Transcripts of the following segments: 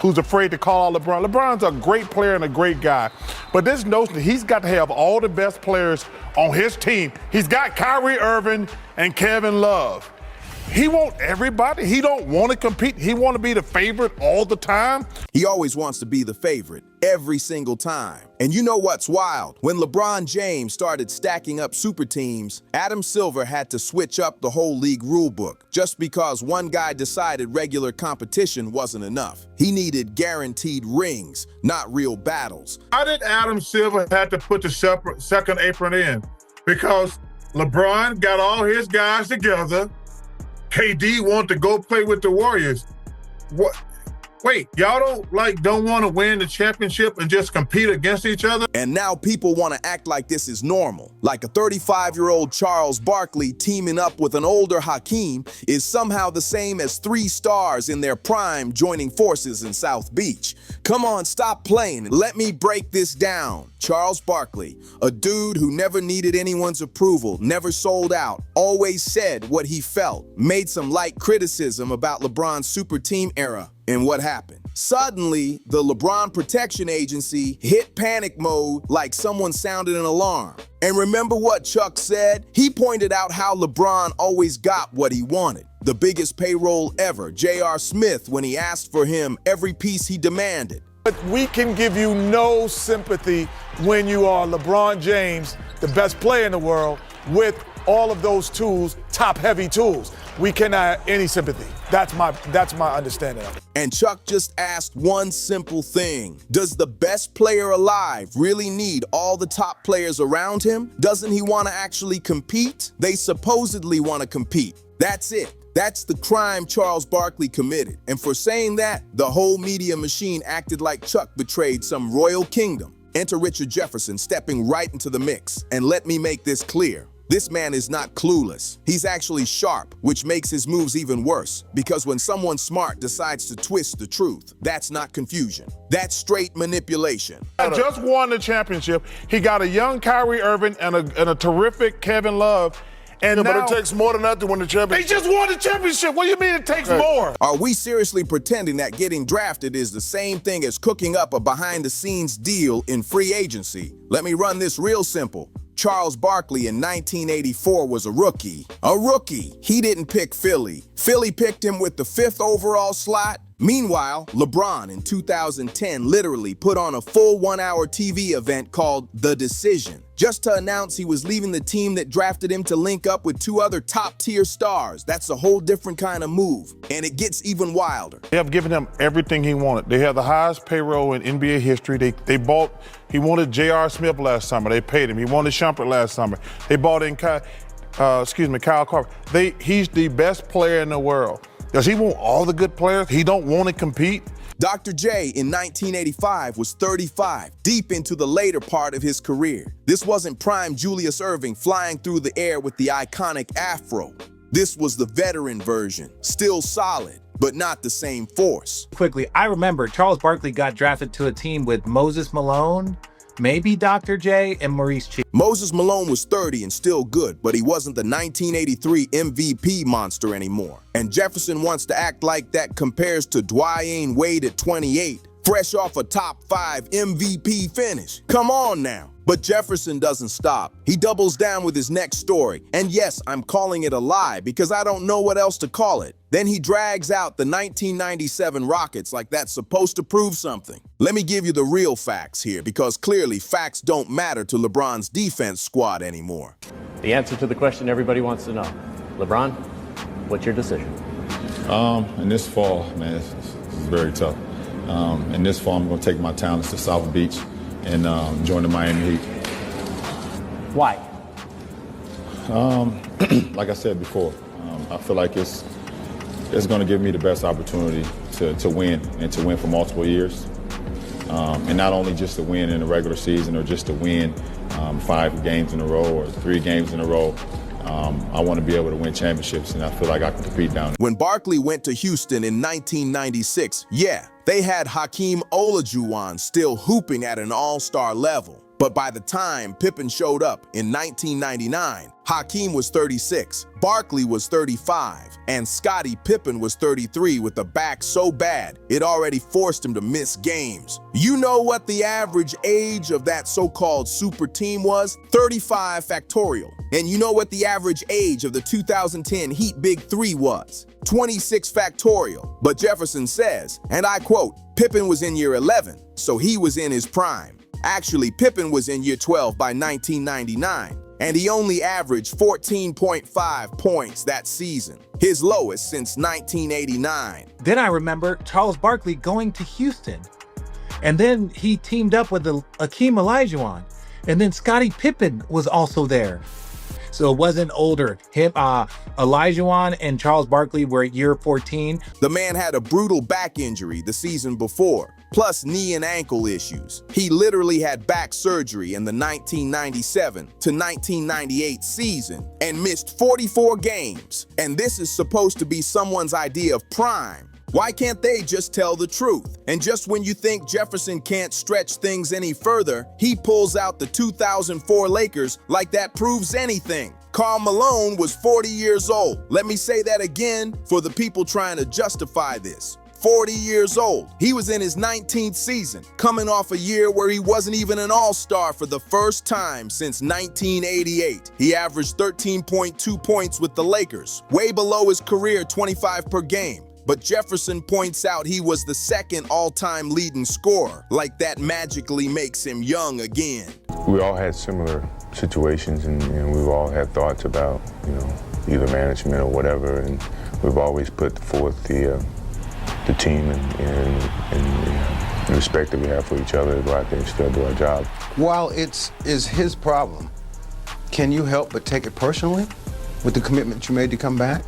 who's afraid to call out LeBron. LeBron's a great player and a great guy. But this notion that he's got to have all the best players on his team. He's got Kyrie Irving and Kevin Love. He wants everybody. He don't want to compete. He want to be the favorite all the time. He always wants to be the favorite every single time. And you know what's wild? When LeBronJames started stacking up super teams, Adam Silver had to switch up the whole league rulebook just because one guy decided regular competition wasn't enough. He needed guaranteed rings, not real battles. How did Adam Silver have to put the second apron in? Because LeBron got all his guys together. KD wanted to go play with the Warriors. What? Wait, y'all don't want to win the championship and just compete against each other? And now people want to act like this is normal. Like a 35-year-old Barkley teaming up with an older Hakeem is somehow the same as 3 stars in their prime joining forces in South Beach. Come on, stop playing and let me break this down. Barkley, a dude who never needed anyone's approval, never sold out, always said what he felt, made some light criticism about LeBron's super team era. And what happened? Suddenly, the LeBron Protection Agency hit panic mode like someone sounded an alarm. And remember what Chuck said? He pointed out how LeBron always got what he wanted. The biggest payroll ever, J.R. Smith, when he asked for him every piece he demanded. But we can give you no sympathy when you are LeBron James, the best player in the world, with all of those tools, top-heavy tools. We cannot have any sympathy. That's my understanding of it. And Chuck just asked one simple thing. Does the best player alive really need all the top players around him? Doesn't he want to actually compete? They supposedly want to compete. That's it. That's the crime Barkley committed. And for saying that, the whole media machine acted like Chuck betrayed some royal kingdom. Enter Richard Jefferson stepping right into the mix. And let me make this clear. This man is not clueless. He's actually sharp, which makes his moves even worse. Because when someone smart decides to twist the truth, that's not confusion. That's straight manipulation. I just won the championship. He got a young Kyrie Irving and a terrific Kevin Love. And now, but it takes more than that to win the championship. They just won the championship. What do you mean it takes more? Are we seriously pretending that getting drafted is the same thing as cooking up a behind-the-scenes deal in free agency? Let me run this real simple. Barkley in 1984 was a rookie. A rookie. He didn't pick Philly. Philly picked him with the 5th overall slot. Meanwhile, LeBron in 2010 literally put on a full 1-hour TV event called The Decision, just to announce he was leaving the team that drafted him to link up with 2 other top-tier stars. That's a whole different kind of move, and it gets even wilder. They have given him everything he wanted. They have the highest payroll in NBA history. He wanted J.R. Smith last summer. They paid him. He wanted Shumpert last summer. They bought in Kyle Korver. He's the best player in the world. Does he want all the good players? He don't want to compete? Dr. J in 1985 was 35, deep into the later part of his career. This wasn't prime Julius Erving flying through the air with the iconic afro. This was the veteran version, still solid, but not the same force. Quickly, I remember Barkley got drafted to a team with Moses Malone, maybe Dr. J, and Maurice Cheek. Moses Malone was 30 and still good, but he wasn't the 1983 MVP monster anymore. And Jefferson wants to act like that compares to Dwayne Wade at 28, fresh off a top 5 MVP finish. Come on now. But Jefferson doesn't stop. He doubles down with his next story. And yes, I'm calling it a lie because I don't know what else to call it. Then he drags out the 1997 Rockets like that's supposed to prove something. Let me give you the real facts here because clearly facts don't matter to LeBron's defense squad anymore. The answer to the question everybody wants to know. LeBron, what's your decision? In this fall, man, this is very tough. In this fall, I'm going to take my talents to South Beach and join the Miami Heat. Why? Like I said before, I feel like it's going to give me the best opportunity to win and to win for multiple years. And not only just to win in the regular season or just to win 5 games in a row or 3 games in a row. I want to be able to win championships, and I feel like I can compete down there. When Barkley went to Houston in 1996, yeah, they had Hakeem Olajuwon still hooping at an all-star level. But by the time Pippen showed up in 1999, Hakeem was 36, Barkley was 35, and Scottie Pippen was 33 with a back so bad it already forced him to miss games. You know what the average age of that so-called super team was? 35 factorial. And you know what the average age of the 2010 Heat Big Three was? 26 factorial. But Jefferson says, and I quote, Pippen was in year 11, so he was in his prime. Actually, Pippen was in year 12 by 1999, and he only averaged 14.5 points that season, his lowest since 1989. Then I remember Charles Barkley going to Houston, and then he teamed up with Hakeem Olajuwon, and then Scottie Pippen was also there. So it wasn't older. Olajuwon and Charles Barkley were at year 14. The man had a brutal back injury the season before, plus knee and ankle issues. He literally had back surgery in the 1997 to 1998 season and missed 44 games. And this is supposed to be someone's idea of prime. Why can't they just tell the truth? And just when you think Jefferson can't stretch things any further, he pulls out the 2004 Lakers like that proves anything. Karl Malone was 40 years old. Let me say that again for the people trying to justify this. 40 years old. He was in his 19th season, coming off a year where he wasn't even an all-star for the first time since 1988. He averaged 13.2 points with the Lakers, way below his career 25 per game. But Jefferson points out he was the second all-time leading scorer, like that magically makes him young again. We all had similar situations, and we've all had thoughts about, either management or whatever, and we've always put forth the team and the respect that we have for each other to go out there and still do our job. While it's his problem, can you help but take it personally with the commitment you made to come back?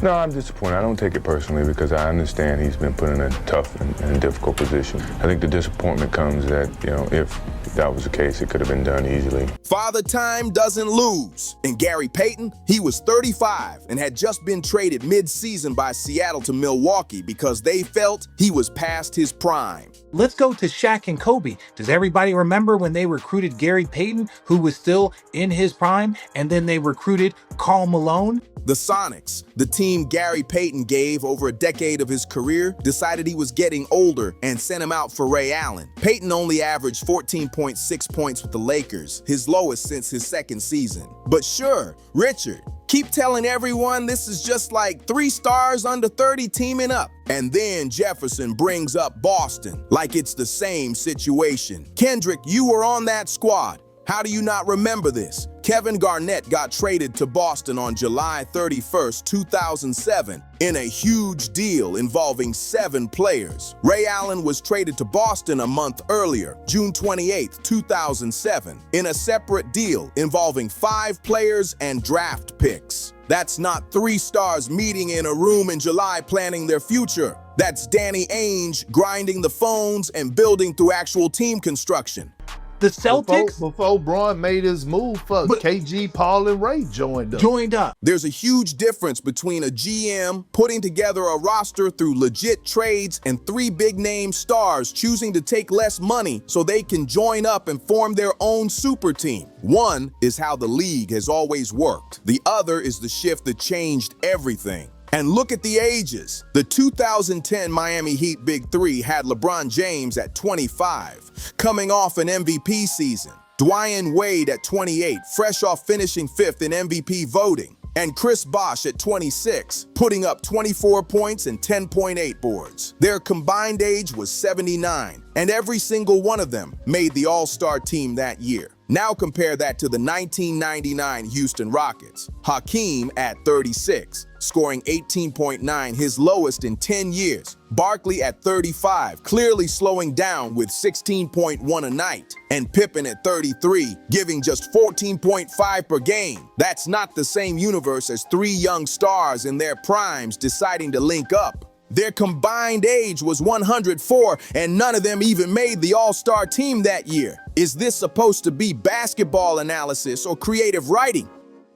No, I'm disappointed. I don't take it personally because I understand he's been put in a tough and difficult position. I think the disappointment comes that, if that was the case, it could have been done easily. Father Time doesn't lose. And Gary Payton, he was 35 and had just been traded mid-season by Seattle to Milwaukee because they felt he was past his prime. Let's go to Shaq and Kobe. Does everybody remember when they recruited Gary Payton, who was still in his prime, and then they recruited Karl Malone? The Sonics, the team Gary Payton gave over a decade of his career, decided he was getting older and sent him out for Ray Allen. Payton only averaged 14.6 points with the Lakers, his lowest since his second season. But sure, Richard, keep telling everyone this is just like 3 stars under 30 teaming up. And then Jefferson brings up Boston, like it's the same situation. Kendrick, you were on that squad. How do you not remember this? Kevin Garnett got traded to Boston on July 31st, 2007, in a huge deal involving 7 players. Ray Allen was traded to Boston a month earlier, June 28, 2007, in a separate deal involving 5 players and draft picks. That's not 3 stars meeting in a room in July planning their future. That's Danny Ainge grinding the phones and building through actual team construction. The Celtics? Before Bron made his move, KG, Paul, and Ray joined up. There's a huge difference between a GM putting together a roster through legit trades and 3 big-name stars choosing to take less money so they can join up and form their own super team. One is how the league has always worked. The other is the shift that changed everything. And look at the ages. The 2010 Miami Heat Big Three had LeBronJames at 25, coming off an MVP season. Dwayne Wade at 28, fresh off finishing 5th in MVP voting. And Chris Bosh at 26, putting up 24 points and 10.8 boards. Their combined age was 79, and every single one of them made the All-Star team that year. Now compare that to the 1999 Houston Rockets. Hakeem at 36, scoring 18.9, his lowest in 10 years. Barkley at 35, clearly slowing down with 16.1 a night. And Pippen at 33, giving just 14.5 per game. That's not the same universe as 3 young stars in their primes deciding to link up. Their combined age was 104, and none of them even made the All-Star team that year. Is this supposed to be basketball analysis or creative writing?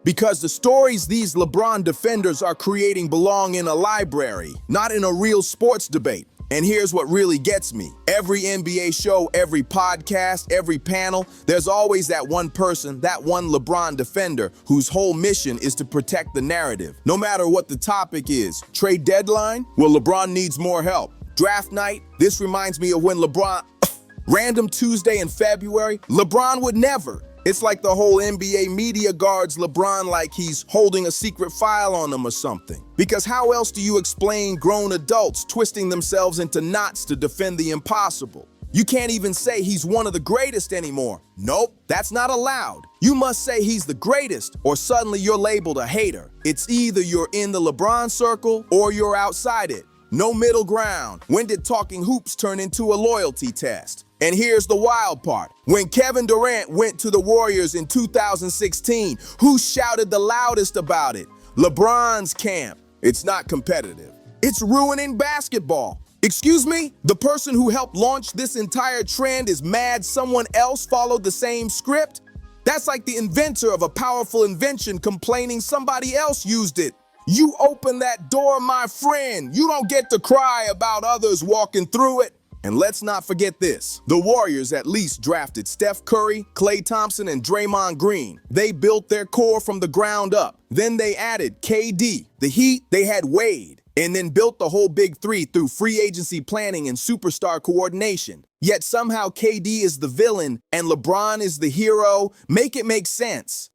Because the stories these LeBron defenders are creating belong in a library, not in a real sports debate. And here's what really gets me. Every NBA show, every podcast, every panel, there's always that one person, that one LeBron defender whose whole mission is to protect the narrative. No matter what the topic is. Trade deadline? Well, LeBron needs more help. Draft night? This reminds me of when LeBron... Random Tuesday in February? LeBron would never. It's like the whole NBA media guards LeBron like he's holding a secret file on them or something. Because how else do you explain grown adults twisting themselves into knots to defend the impossible? You can't even say he's one of the greatest anymore. Nope, that's not allowed. You must say he's the greatest, or suddenly you're labeled a hater. It's either you're in the LeBron circle or you're outside it. No middle ground. When did talking hoops turn into a loyalty test? And here's the wild part. When Kevin Durant went to the Warriors in 2016, who shouted the loudest about it? LeBron's camp. It's not competitive. It's ruining basketball. Excuse me? The person who helped launch this entire trend is mad someone else followed the same script? That's like the inventor of a powerful invention complaining somebody else used it. You open that door, my friend. You don't get to cry about others walking through it. And let's not forget this. The Warriors at least drafted Steph Curry, Klay Thompson, and Draymond Green. They built their core from the ground up. Then they added KD. The Heat, they had Wade. And then built the whole big three through free agency planning and superstar coordination. Yet somehow KD is the villain and LeBron is the hero. Make it make sense.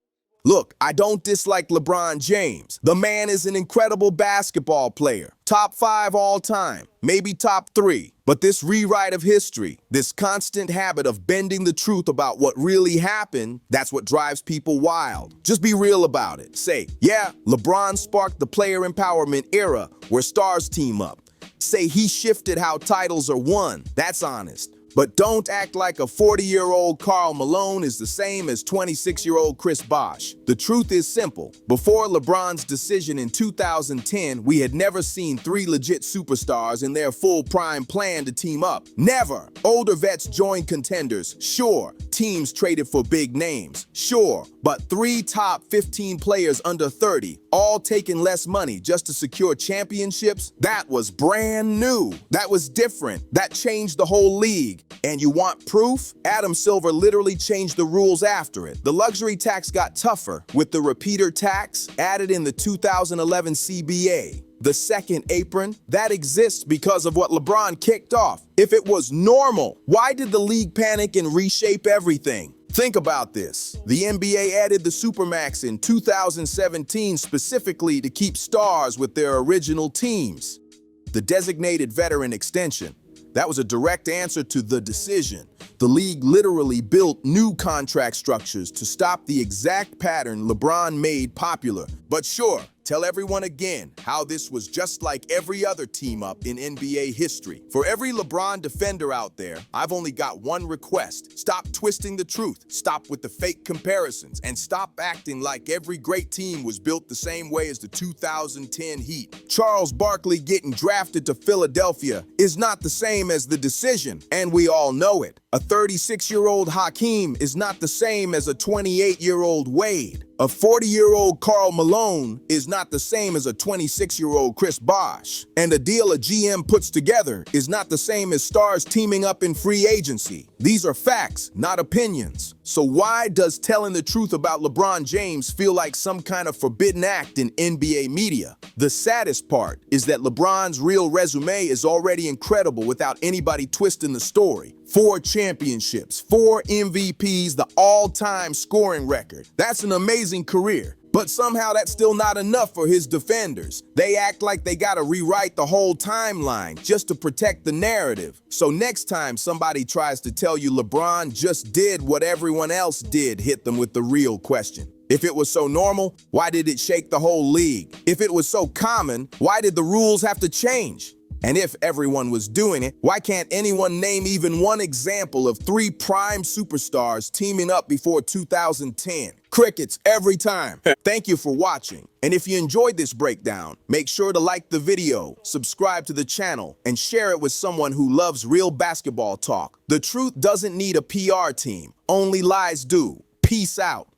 Look, I don't dislike LeBron James. The man is an incredible basketball player. Top 5 all time, maybe top 3. But this rewrite of history, this constant habit of bending the truth about what really happened, that's what drives people wild. Just be real about it. Say, yeah, LeBron sparked the player empowerment era where stars team up. Say he shifted how titles are won. That's honest. But don't act like a 40-year-old Karl Malone is the same as 26-year-old Chris Bosh. The truth is simple. Before LeBron's decision in 2010, we had never seen 3 legit superstars in their full prime plan to team up. Never. Older vets joined contenders, sure. Teams traded for big names, sure. But 3 top 15 players under 30, all taking less money just to secure championships, that was brand new. That was different. That changed the whole league. And you want proof? Adam Silver literally changed the rules after it. The luxury tax got tougher with the repeater tax added in the 2011 CBA. The second apron, that exists because of what LeBron kicked off. If it was normal, why did the league panic and reshape everything? Think about this. The NBA added the Supermax in 2017 specifically to keep stars with their original teams. The designated veteran extension. That was a direct answer to the decision. The league literally built new contract structures to stop the exact pattern LeBron made popular. But sure, tell everyone again how this was just like every other team-up in NBA history. For every LeBron defender out there, I've only got one request. Stop twisting the truth, stop with the fake comparisons, and stop acting like every great team was built the same way as the 2010 Heat. Charles Barkley getting drafted to Philadelphia is not the same as the decision, and we all know it. A 36-year-old Hakeem is not the same as a 28-year-old Wade. A 40-year-old Karl Malone is not the same as a 26-year-old Chris Bosh. And a deal a GM puts together is not the same as stars teaming up in free agency. These are facts, not opinions. So why does telling the truth about LeBron James feel like some kind of forbidden act in NBA media? The saddest part is that LeBron's real resume is already incredible without anybody twisting the story. 4 championships, 4 MVPs, the all-time scoring record. That's an amazing career. But somehow that's still not enough for his defenders. They act like they gotta rewrite the whole timeline just to protect the narrative. So next time somebody tries to tell you LeBron just did what everyone else did, hit them with the real question. If it was so normal, why did it shake the whole league? If it was so common, why did the rules have to change? And if everyone was doing it, why can't anyone name even one example of 3 prime superstars teaming up before 2010? Crickets every time. Thank you for watching. And if you enjoyed this breakdown, make sure to like the video, subscribe to the channel, and share it with someone who loves real basketball talk. The truth doesn't need a PR team. Only lies do. Peace out.